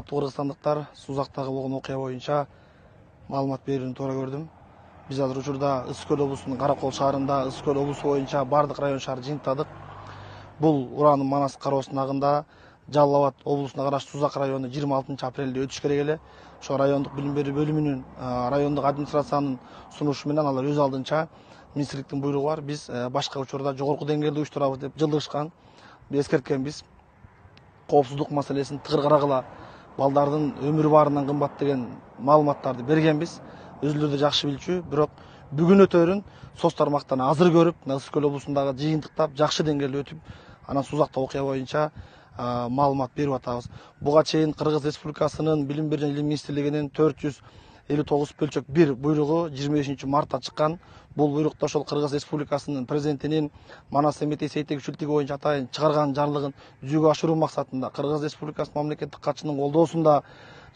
Кыргызстандыктар Сузактагы болгон окуя боюнча маалымат берүүнү туура көрдүм. Биз азыр учурда Ысык Көл облусунун Каракол шаарында Ысык Көл облусу боюнча бардык район шаар жыйынтыктадык. Бул Уранын Манас кароосундагында Жалал Абад облусуна караштуу Сузак району 26 апрелде өтүш керек эле. Ошо райондук билим берүү бөлүмүнүн, райондук администрациянын сунушу менен алар өз алдынча министрликтин буйругу бар. Биз башка учурда жогорку деңгээлде уюштурабыз деп жылдышкан. Биз эскерткенбиз. Коопсуздук маселесин тыгыр карагыла, балдардын өмүрү баарынан кымбат деген маалыматтарды бергенбиз. Өзүлөрү да жакшы билчү, бирок бүгүн өтөрүн соц тармактан азыр көрүп, Ысык Көл облусундагы жыйынтыктап, жакшы деңгээлде өтүп, анан Сузакта окуя боюнча маалымат берип атабыз. Буга чейин Кыргыз Республикасынын Билим берүү жана Илим министрлигинин 459 бөлчөк 1 буйругу 25 мартта чыккан. Бул буйрукта ошол Кыргыз Республикасынын президентинин Манас Эметей Сейтек-Үчүлтүгү боюнча атайын чыгарган жарлыгын жүзөгө ашыруу максатында Кыргыз Республикасынын мамлекеттик катчысынын колдоосунда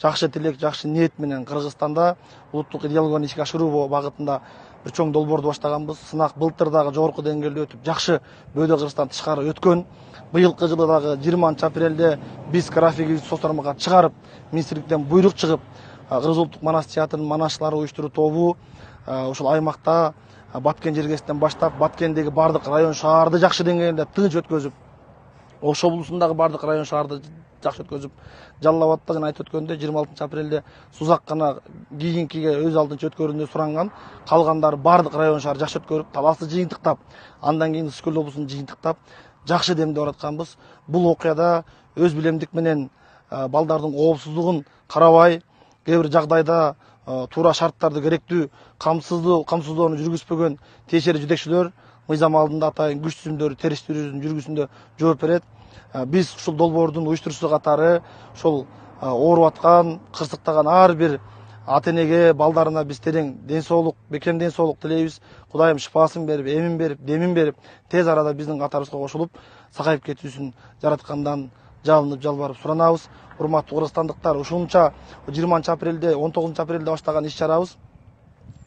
жакшы тилек, жакшы ниет менен Кыргызстанда улуттук идеологияны ишке ашыруу багытында бир чоң долбоорду баштаганбыз. Сынак былтыр дагы жогорку деңгээлде өтүп, жакшы Бөдө Кыргызстан тышкары өткөн. Быйылкы жылы дагы 20 апрелде биз графигибизди соц тармакка чыгарып, министрликтен буйрук чыгып, Кыргыз улуттук Манас театрынын манашчылары уюштуруу тобу ошол аймакта Баткен жергесинен баштап, Баткендеги бардык район шаарды жакшы деңгээлде тыныч өткөзүп, Ош облусундагы бардык район шаарды жакшы өткөзүп, Жалал Абадта жана айтып өткөндөй 26 апрелде Сузак гана кийинкиге өз алдынча өткөрүүнү суранган. Калгандары бардык район шаар жакшы өткөрүп, талашты жыйынтыктап, андан кийин Ысык Көл облусун жыйынтыктап, жакшы демде баратканбыз. Бул окуяда өз билемдик менен балдардын коопсуздугун карабай, кээ бир жагдайда туура шарттарды керектүү камсыздоону жүргүзбөгөн тиешелүү жетекчилер мыйзам алдында атайын күч түзүмдөрү териштирүүнүн жүргүзүүсүндө жооп берет. Биз ушул долбоордун уюштуруусу катары ошол ооруп аткан, кырсыктаган ар бир ата энеге, балдарына биз терең ден соолук, бекем ден соолук тилейбиз. Кудайым шыпасын берип, эмин берип, демин берип, тез арада биздин катарыбызга кошулуп, сакайып кетүүсүн жараткандан жалынып жалбарып суранабыз. Урматтуу кыргызстандыктар, ушунча 20 апрелде, 19 апрелде баштаган иш чарабыз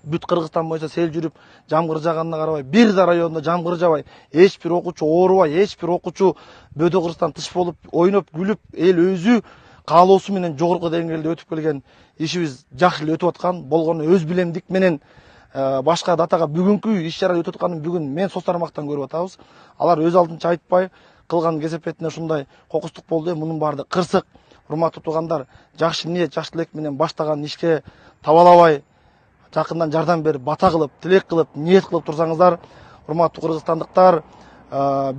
бүт Кыргызстан боюнча сел жүрүп, жамгыр жаганына карабай, бир да райондо жамгыр жабай, эч бир окуучу оорубай, эч бир окуучу Бөдө Кыргызстан тыш болуп, ойноп, күлүп, эл өзү каалоосу менен жогорку деңгээлде өтүп келген ишибиз жакшы эле өтүп аткан. Болгону өз билемдик менен башка датага бүгүнкү иш чара өтүп атканын бүгүн мен соц тармактан көрүп атабыз. Алар өз алдынча айтпай, кылган кесепетине ушундай кокустук болду. Мунун баары кырсык. Урматтуу туугандар, жакшы ниет, жакшы тилек менен баштаган ишке табалабай, жакындан жардам берип, бата кылып, тилек кылып, ниет кылып турсаңыздар, урматтуу кыргызстандыктар,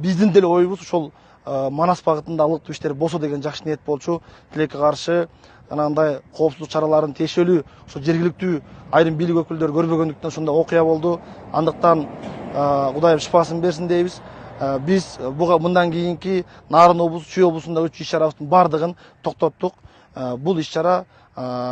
биздин деле оюбуз ушул Манас багытында алыктуу иштер болсо деген жакшы ниет болчу. Тилекке каршы жанагындай коопсуздук чараларын тиешелүү ошо жергиликтүү айрым бийлик өкүлдөрү көрбөгөндүктөн ушундай окуя болду. Андыктан Кудайым шыпасын берсин дейбиз. Биз мындан кийинки Нарын облусу, Чүй облусунда өтчү иш чарабыздын бардыгын токтоттук. Бул иш чара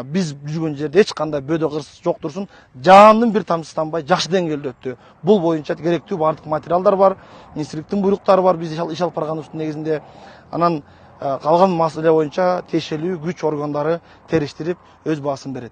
биз жүргөн жерде эч кандай Бөдө кырсыз жок турсун, жаандын бир тамчысынбай жакшы деңгээлде өттү. Бул боюнча керектүү бардык материалдар бар, министрликтин буйруктары бар, биз иш алып барганыбыздын негизинде. Анан калган маселе боюнча тиешелүү күч органдары териштирип өз баасын берет.